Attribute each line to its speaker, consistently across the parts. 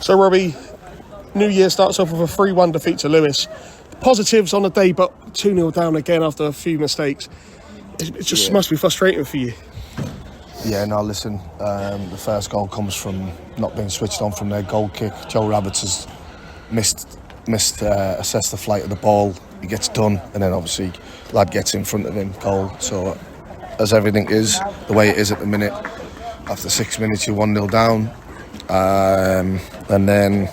Speaker 1: So, Robbie, New Year starts off with a 3-1 defeat to Lewes. Positives on the day, but 2-0 down again after a few mistakes. It just must be frustrating for you.
Speaker 2: Yeah, no, listen, the first goal comes from not being switched on from their goal kick. Joe Rabbits has assessed the flight of the ball. He gets done, and then obviously lad gets in front of him, goal. So as everything is, the way it is at the minute, after 6 minutes you're 1-0 down, and then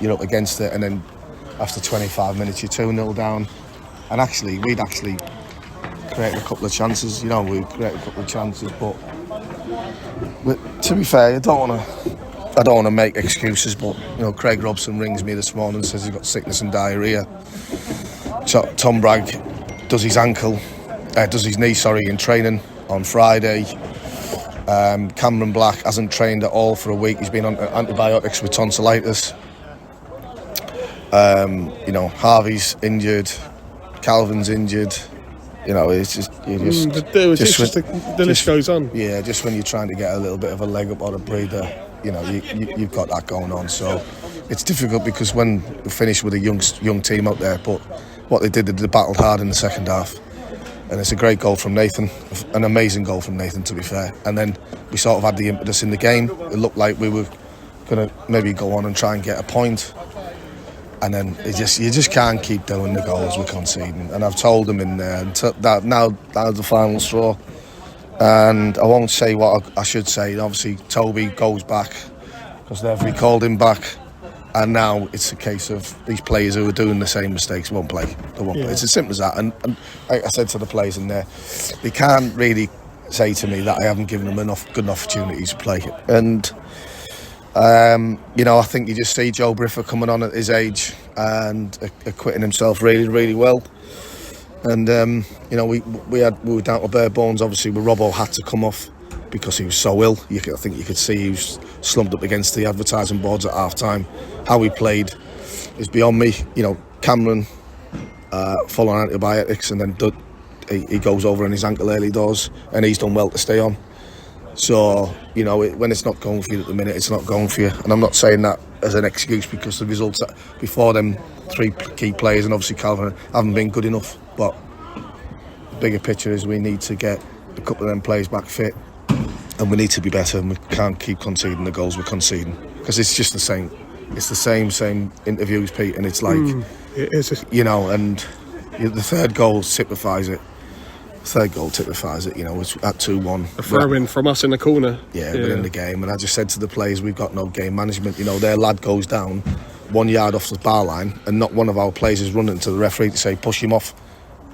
Speaker 2: you're up against it, and then after 25 minutes you're 2-0 down. And actually we'd created a couple of chances, but to be fair, I don't want to make excuses, but Craig Robson rings me this morning and says he's got sickness and diarrhoea. So Tom Bragg does his knee in training on Friday. Cameron Black hasn't trained at all for a week. He's been on antibiotics with tonsillitis. Harvey's injured, Calvin's injured. It's just
Speaker 1: the list goes on.
Speaker 2: Yeah, just when you're trying to get a little bit of a leg up or a breather, you've got that going on. So it's difficult because when we finished with a young team out there, but what they battled hard in the second half. And it's a great goal from Nathan, an amazing goal from Nathan, to be fair. And then we sort of had the impetus in the game. It looked like we were going to maybe go on and try and get a point. And then you just can't keep doing the goals we're conceding. And I've told them in there that now the final straw. And I won't say what I should say. Obviously, Toby goes back because they've recalled him back. And now it's a case of these players who are doing the same mistakes won't play. They won't play. It's as simple as that. And like I said to the players in there, they can't really say to me that I haven't given them enough good opportunities to play. And I think you just see Joe Briffa coming on at his age and acquitting himself really, really well. And we were down to bare bones. Obviously, with Robbo had to come off because he was so ill. I think you could see he was slumped up against the advertising boards at half time. How he played is beyond me. Cameron full on antibiotics, and then he goes over on his ankle early doors, and he's done well to stay on. So, when it's not going for you at the minute, it's not going for you. And I'm not saying that as an excuse because the results before them three key players and obviously Calvin haven't been good enough. But the bigger picture is we need to get a couple of them players back fit, and we need to be better, and we can't keep conceding the goals we're conceding because it's just the same. It's the same interviews, Pete, and it's like,
Speaker 1: it is.
Speaker 2: And the third goal typifies it. It's at 2-1.
Speaker 1: A throw-in from us in the corner.
Speaker 2: Yeah, within the game. And I just said to the players, we've got no game management. Their lad goes down 1 yard off the bar line and not one of our players is running to the referee to say, push him off,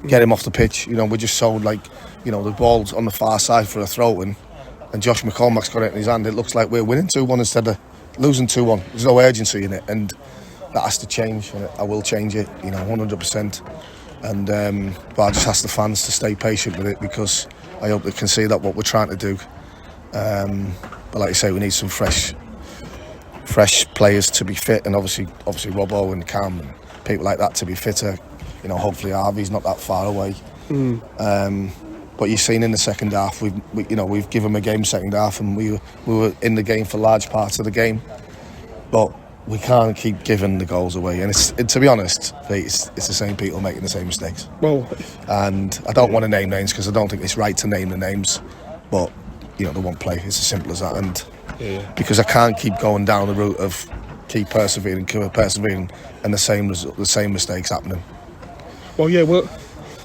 Speaker 2: get him off the pitch. We're just so the ball's on the far side for a throw-in and Josh McCormack's got it in his hand. It looks like we're winning 2-1 instead of losing 2-1. There's no urgency in it, and that has to change, and I will change it, 100%. And but I just ask the fans to stay patient with it because I hope they can see that what we're trying to do. But like I say, we need some fresh players to be fit, and obviously Robbo and Cam and people like that to be fitter. Hopefully Harvey's not that far away. But you've seen in the second half, we've given them a game second half, and we were in the game for large parts of the game. But we can't keep giving the goals away, and to be honest, it's the same people making the same mistakes. And I don't want to name names because I don't think it's right to name the names, but they won't play. It's as simple as that. And because I can't keep going down the route of keep persevering, and the same mistakes happening.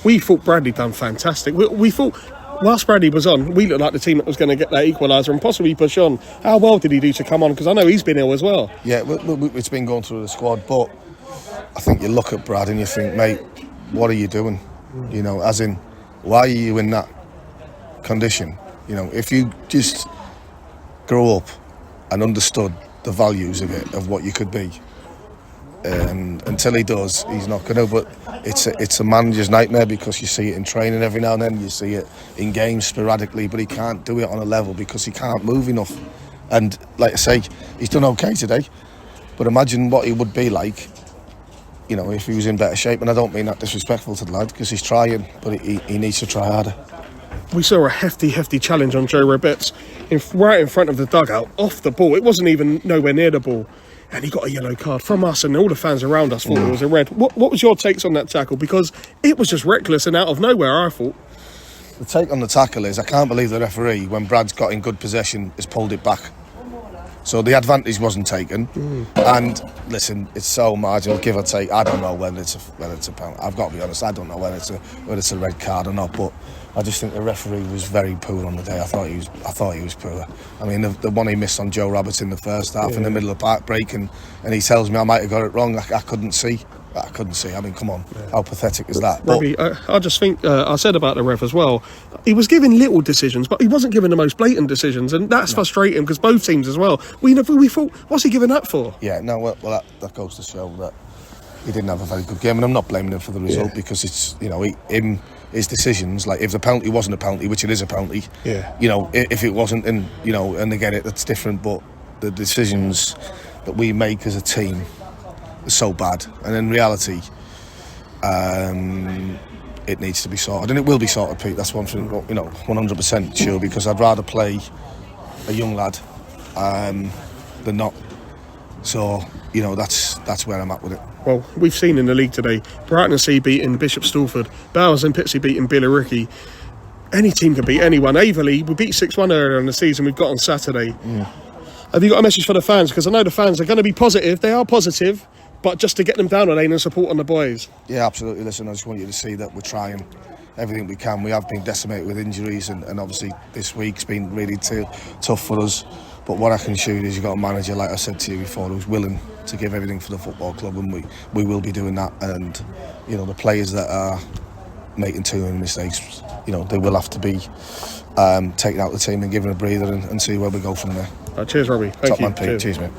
Speaker 1: We thought Bradley done fantastic. We thought whilst Bradley was on, we looked like the team that was going to get that equaliser and possibly push on. How well did he do to come on? Because I know he's been ill as well.
Speaker 2: Yeah, it's been going through the squad, but I think you look at Brad and you think, mate, what are you doing? As in, why are you in that condition? If you just grow up and understood the values of it, of what you could be, and until he does, he's not going to. But it's a manager's nightmare because you see it in training every now and then, you see it in games sporadically, but he can't do it on a level because he can't move enough. And like I say, he's done okay today, but imagine what he would be like, if he was in better shape. And I don't mean that disrespectful to the lad because he's trying, but he needs to try harder.
Speaker 1: we saw a hefty challenge on Joe Roberts right in front of the dugout, off the ball. It wasn't even nowhere near the ball. And he got a yellow card from us, and all the fans around us thought it was a red. What was your takes on that tackle? Because it was just reckless and out of nowhere, I thought.
Speaker 2: The take on the tackle is, I can't believe the referee, when Brad's got in good possession, has pulled it back. So the advantage wasn't taken. And listen, it's so marginal, give or take. I don't know whether it's a penalty. I've got to be honest, I don't know whether it's a red card or not. But I just think the referee was very poor on the day. I thought he was poor. I mean, the one he missed on Joe Roberts in the first half, in the middle of the park break, and he tells me I might have got it wrong. I couldn't see. I mean, come on, how pathetic is that?
Speaker 1: Robbie, I just think, I said about the ref as well, he was giving little decisions, but he wasn't giving the most blatant decisions, and that's frustrating because both teams as well. We thought, what's he giving that for?
Speaker 2: Yeah, no, well that goes to show that he didn't have a very good game, and I'm not blaming him for the result because it's, you know, his decisions, like if the penalty wasn't a penalty, which it is a penalty, you know, if it wasn't, and you know, and again, that's different, but the decisions that we make as a team are so bad, and in reality, it needs to be sorted, and it will be sorted, Pete. That's one thing, you know, 100% sure, because I'd rather play a young lad than not. So, you know, that's where I'm at with it.
Speaker 1: Well, we've seen in the league today, Brighton & beating Bishop Stortford, Bowers and Pitsea beating Billericay. Any team can beat anyone. Averley, we beat 6-1 earlier in the season, we've got on Saturday. Have you got a message for the fans? Because I know the fans are going to be positive, they are positive, but just to get them down the lane and support on the boys. Yeah,
Speaker 2: absolutely. Listen, I just want you to see that we're trying everything we can. We have been decimated with injuries, and obviously this week's been really tough for us. But what I can assure you is you've got a manager, like I said to you before, who's willing to give everything for the football club, and we will be doing that. And, you know, the players that are making too many mistakes, you know, they will have to be taken out of the team and given a breather and see where we go from there.
Speaker 1: Cheers, Robbie. Thank you.
Speaker 2: Top man, Pete. Cheers, mate.